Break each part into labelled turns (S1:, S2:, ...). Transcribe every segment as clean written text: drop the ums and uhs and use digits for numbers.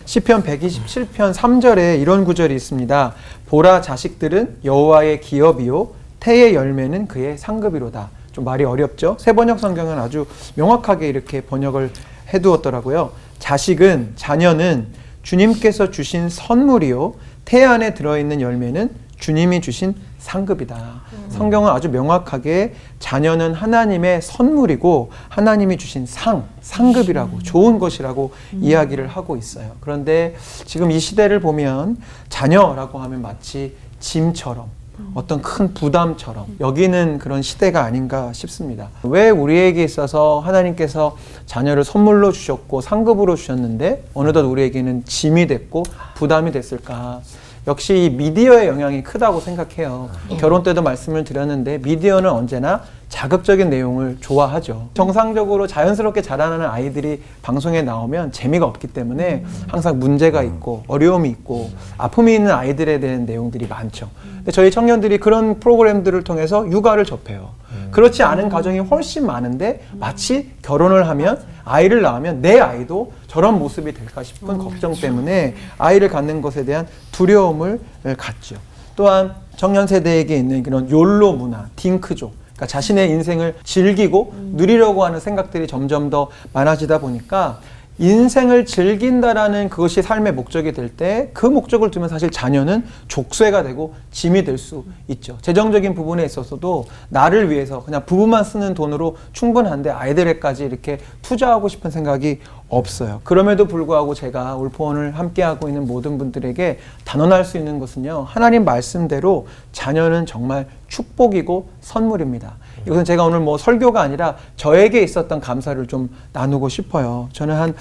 S1: 시편 127편 3절에 이런 구절이 있습니다. 보라 자식들은 여호와의 기업이요 태의 열매는 그의 상급이로다. 좀 말이 어렵죠? 새번역 성경은 아주 명확하게 이렇게 번역을 해두었더라고요. 자식은, 자녀는 주님께서 주신 선물이요 태 안에 들어있는 열매는 주님이 주신 상급이다. 성경은 아주 명확하게 자녀는 하나님의 선물이고 하나님이 주신 상급이라고, 좋은 것이라고 이야기를 하고 있어요. 그런데 지금 이 시대를 보면 자녀라고 하면 마치 짐처럼, 어떤 큰 부담처럼 여기는 그런 시대가 아닌가 싶습니다. 왜 우리에게 있어서 하나님께서 자녀를 선물로 주셨고 상급으로 주셨는데 어느덧 우리에게는 짐이 됐고 부담이 됐을까? 역시 이 미디어의 영향이 크다고 생각해요. 결혼 때도 말씀을 드렸는데 미디어는 언제나 자극적인 내용을 좋아하죠. 정상적으로 자연스럽게 자라나는 아이들이 방송에 나오면 재미가 없기 때문에 항상 문제가 있고 어려움이 있고 아픔이 있는 아이들에 대한 내용들이 많죠. 근데 저희 청년들이 그런 프로그램들을 통해서 육아를 접해요. 그렇지 않은 가정이 훨씬 많은데 마치 결혼을 하면 아이를 낳으면 내 아이도 저런 모습이 될까 싶은 걱정 때문에 아이를 갖는 것에 대한 두려움을 갖죠. 또한 청년 세대에게 있는 그런 욜로 문화, 딩크족, 그러니까 자신의 인생을 즐기고 누리려고 하는 생각들이 점점 더 많아지다 보니까 인생을 즐긴다라는 그것이 삶의 목적이 될 때 그 목적을 두면 사실 자녀는 족쇄가 되고 짐이 될 수 있죠. 재정적인 부분에 있어서도 나를 위해서 그냥 부부만 쓰는 돈으로 충분한데 아이들에까지 이렇게 투자하고 싶은 생각이 없어요. 그럼에도 불구하고 제가 울포원을 함께하고 있는 모든 분들에게 단언할 수 있는 것은요, 하나님 말씀대로 자녀는 정말 축복이고 선물입니다. 이것은 제가 오늘 뭐 설교가 아니라 저에게 있었던 감사를 좀 나누고 싶어요. 저는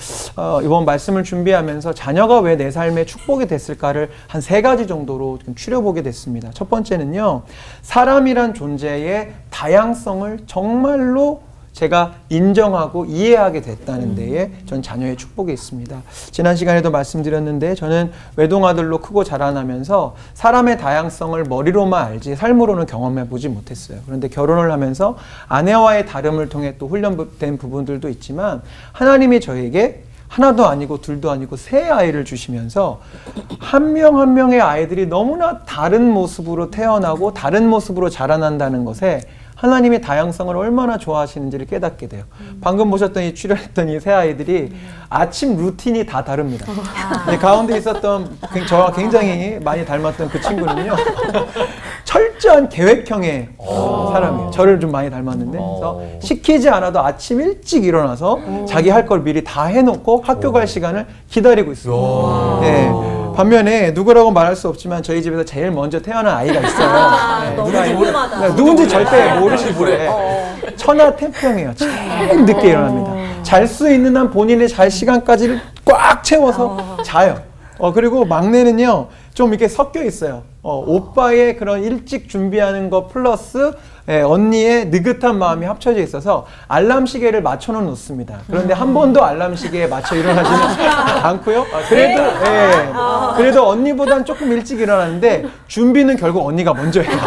S1: 이번 말씀을 준비하면서 자녀가 왜 내 삶에 축복이 됐을까를 한 3가지 정도로 좀 추려보게 됐습니다. 첫 번째는요, 사람이란 존재의 다양성을 정말로 제가 인정하고 이해하게 됐다는 데에 전 자녀의 축복이 있습니다. 지난 시간에도 말씀드렸는데 저는 외동아들로 크고 자라나면서 사람의 다양성을 머리로만 알지 삶으로는 경험해 보지 못했어요. 그런데 결혼을 하면서 아내와의 다름을 통해 또 훈련된 부분들도 있지만 하나님이 저에게 하나도 아니고 둘도 아니고 3아이를 주시면서 한 명 한 명의 아이들이 너무나 다른 모습으로 태어나고 다른 모습으로 자라난다는 것에 하나님의 다양성을 얼마나 좋아하시는지를 깨닫게 돼요. 방금 보셨던 출연했던 이 3아이들이 아침 루틴이 다 다릅니다. 가운데 있었던 저와 굉장히 많이 닮았던 그 친구는요, 철저한 계획형의 사람이에요. 저를 좀 많이 닮았는데, 그래서 시키지 않아도 아침 일찍 일어나서 자기 할 걸 미리 다 해놓고 학교 갈 시간을 기다리고 있어요. 네. 반면에 누구라고 말할 수 없지만 저희 집에서 제일 먼저 태어난 아이가 있어요. 네,
S2: 너무 궁금하다.
S1: 누군지 절대 모르실 분이에요. 천하태평이에요. 제일 늦게 일어납니다. 잘 수 있는 한 본인의 잘 시간까지를 꽉 채워서 자요. 그리고 막내는요, 좀 이렇게 섞여 있어요. 오빠의 그런 일찍 준비하는 거 플러스 언니의 느긋한 마음이 합쳐져 있어서 알람 시계를 맞춰는 놓습니다. 그런데 한 번도 알람 시계에 맞춰 일어나지는 않고요. 그래도 언니보단 조금 일찍 일어나는데 준비는 결국 언니가 먼저 해요.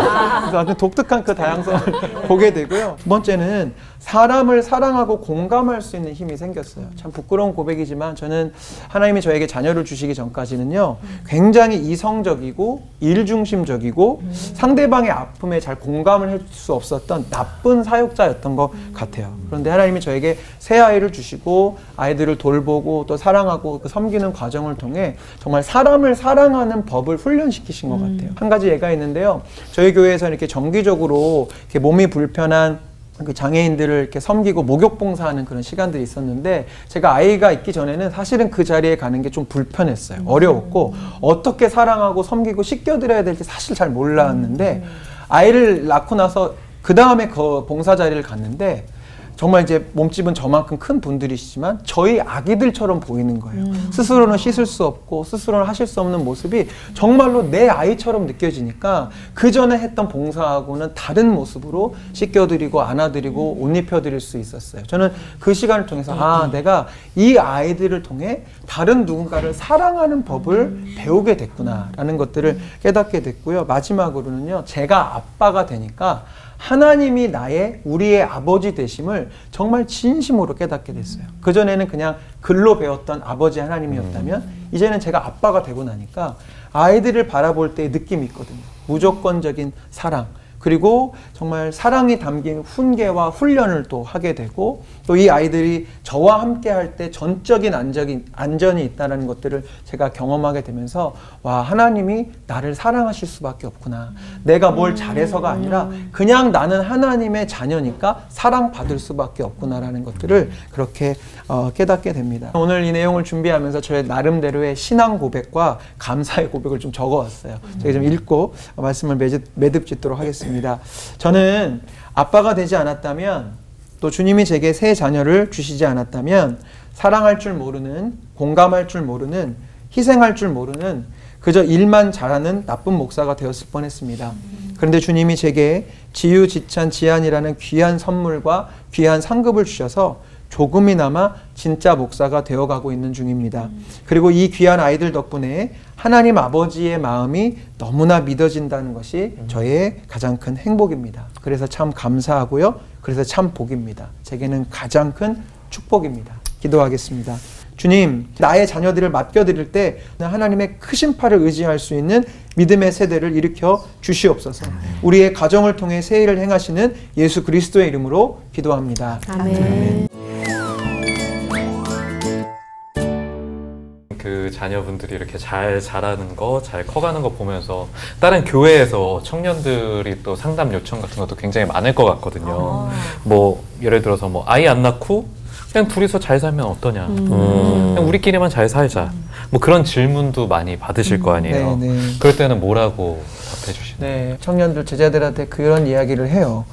S1: 그래서 아주 독특한 그 다양성을 보게 되고요. 두 번째는 사람을 사랑하고 공감할 수 있는 힘이 생겼어요. 참 부끄러운 고백이지만 저는 하나님이 저에게 자녀를 주시기 전까지는요, 굉장히 이성적이고 일중심적이고 상대방의 아픔에 잘 공감을 해줄 수 없었던 나쁜 사역자였던 것 같아요. 그런데 하나님이 저에게 3아이를 주시고 아이들을 돌보고 또 사랑하고 그 섬기는 과정을 통해 정말 사람을 사랑하는 법을 훈련시키신 것 같아요. 한 가지 예가 있는데요, 저희 교회에서는 이렇게 정기적으로 이렇게 몸이 불편한 그 장애인들을 이렇게 섬기고 목욕 봉사하는 그런 시간들이 있었는데, 제가 아이가 있기 전에는 사실은 그 자리에 가는 게 좀 불편했어요. 어려웠고 어떻게 사랑하고 섬기고 씻겨드려야 될지 사실 잘 몰랐는데, 아이를 낳고 나서 그 다음에 그 봉사 자리를 갔는데 정말 이제 몸집은 저만큼 큰 분들이시지만 저희 아기들처럼 보이는 거예요. 스스로는 씻을 수 없고 스스로는 하실 수 없는 모습이 정말로 내 아이처럼 느껴지니까 그 전에 했던 봉사하고는 다른 모습으로 씻겨드리고 안아드리고 옷 입혀드릴 수 있었어요. 저는 그 시간을 통해서 내가 이 아이들을 통해 다른 누군가를 사랑하는 법을 배우게 됐구나라는 것들을 깨닫게 됐고요. 마지막으로는요, 제가 아빠가 되니까 하나님이 우리의 아버지 되심을 정말 진심으로 깨닫게 됐어요. 그전에는 그냥 글로 배웠던 아버지 하나님이었다면 이제는 제가 아빠가 되고 나니까 아이들을 바라볼 때의 느낌이 있거든요. 무조건적인 사랑, 그리고 정말 사랑이 담긴 훈계와 훈련을 또 하게 되고, 또 이 아이들이 저와 함께 할 때 전적인 안전이 있다는 것들을 제가 경험하게 되면서, 와, 하나님이 나를 사랑하실 수밖에 없구나. 내가 뭘 잘해서가 아니라 그냥 나는 하나님의 자녀니까 사랑받을 수밖에 없구나라는 것들을 그렇게 깨닫게 됩니다. 오늘 이 내용을 준비하면서 저의 나름대로의 신앙 고백과 감사의 고백을 좀 적어왔어요. 제가 좀 읽고 말씀을 매듭짓도록 하겠습니다. 저는 아빠가 되지 않았다면, 또 주님이 제게 새 자녀를 주시지 않았다면 사랑할 줄 모르는, 공감할 줄 모르는, 희생할 줄 모르는, 그저 일만 잘하는 나쁜 목사가 되었을 뻔했습니다. 그런데 주님이 제게 지유지찬 지안이라는 귀한 선물과 귀한 상급을 주셔서 조금이나마 진짜 목사가 되어가고 있는 중입니다. 그리고 이 귀한 아이들 덕분에 하나님 아버지의 마음이 너무나 믿어진다는 것이 저의 가장 큰 행복입니다. 그래서 참 감사하고요. 그래서 참 복입니다. 제게는 가장 큰 축복입니다. 기도하겠습니다. 주님, 나의 자녀들을 맡겨드릴 때 하나님의 크신 팔을 의지할 수 있는 믿음의 세대를 일으켜 주시옵소서. 우리의 가정을 통해 새 일을 행하시는 예수 그리스도의 이름으로 기도합니다.
S2: 아멘.
S3: 그 자녀분들이 이렇게 잘 자라는 거, 잘 커가는 거 보면서 다른 교회에서 청년들이 또 상담 요청 같은 것도 굉장히 많을 것 같거든요. 뭐 예를 들어서 뭐 아이 안 낳고 그냥 둘이서 잘 살면 어떠냐, 그냥 우리끼리만 잘 살자, 뭐 그런 질문도 많이 받으실 거 아니에요.
S1: 네네.
S3: 그럴 때는 뭐라고 답해 주시나요?
S1: 네, 청년들 제자들한테 그런 이야기를 해요.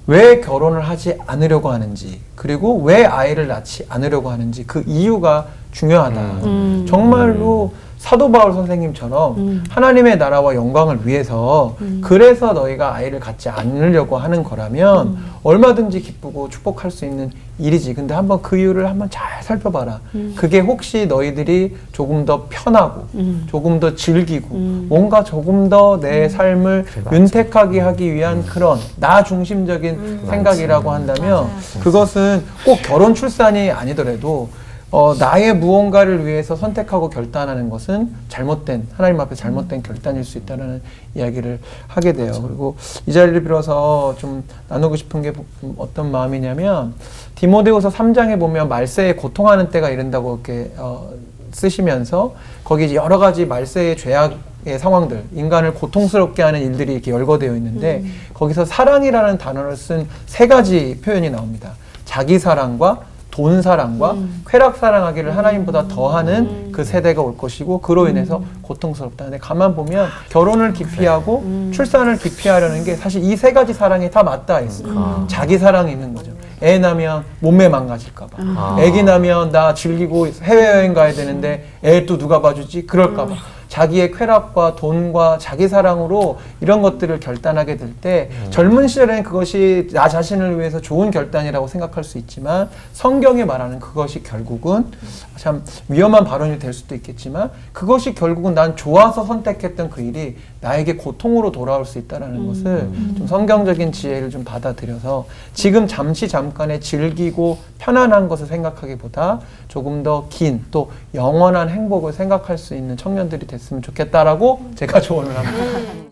S1: 왜 결혼을 하지 않으려고 하는지, 그리고 왜 아이를 낳지 않으려고 하는지, 그 이유가 중요하다. 정말로 사도 바울 선생님처럼 하나님의 나라와 영광을 위해서 그래서 너희가 아이를 갖지 않으려고 하는 거라면 얼마든지 기쁘고 축복할 수 있는 일이지. 근데 한번 그 이유를 한번 잘 살펴봐라. 그게 혹시 너희들이 조금 더 편하고 조금 더 즐기고 뭔가 조금 더 내 삶을 윤택하게 하기 위한 그런 나 중심적인 생각이라고 한다면 그것은 꼭 결혼 출산이 아니더라도 나의 무언가를 위해서 선택하고 결단하는 것은 잘못된, 하나님 앞에 잘못된 결단일 수 있다는 이야기를 하게 돼요. 그리고 이 자리를 빌어서 좀 나누고 싶은 게 어떤 마음이냐면, 디모데후서 3장에 보면 말세에 고통하는 때가 이른다고 이렇게 쓰시면서 거기 이제 여러 가지 말세의 죄악의 상황들, 인간을 고통스럽게 하는 일들이 이렇게 열거되어 있는데 거기서 사랑이라는 단어를 쓴 세 가지 표현이 나옵니다. 자기 사랑과 돈 사랑과 쾌락 사랑하기를 하나님보다 더하는 그 세대가 올 것이고 그로 인해서 고통스럽다. 근데 가만 보면 결혼을 기피하고 출산을 기피하려는 게 사실 이 세 가지 사랑이 다 맞닿아 있어요. 자기 사랑이 있는 거죠. 애 나면 몸매 망가질까 봐. 애기 나면 나 즐기고 해외여행 가야 되는데 애 또 누가 봐주지? 그럴까 봐. 자기의 쾌락과 돈과 자기 사랑으로 이런 것들을 결단하게 될 때 젊은 시절에는 그것이 나 자신을 위해서 좋은 결단이라고 생각할 수 있지만 성경이 말하는 그것이 결국은 참 위험한 발언이 될 수도 있겠지만 그것이 결국은 난 좋아서 선택했던 그 일이 나에게 고통으로 돌아올 수 있다는 것을 좀 성경적인 지혜를 좀 받아들여서 지금 잠깐의 즐기고 편안한 것을 생각하기보다 조금 더 긴 또 영원한 행복을 생각할 수 있는 청년들이 됐으면 좋겠다라고 제가 조언을 합니다.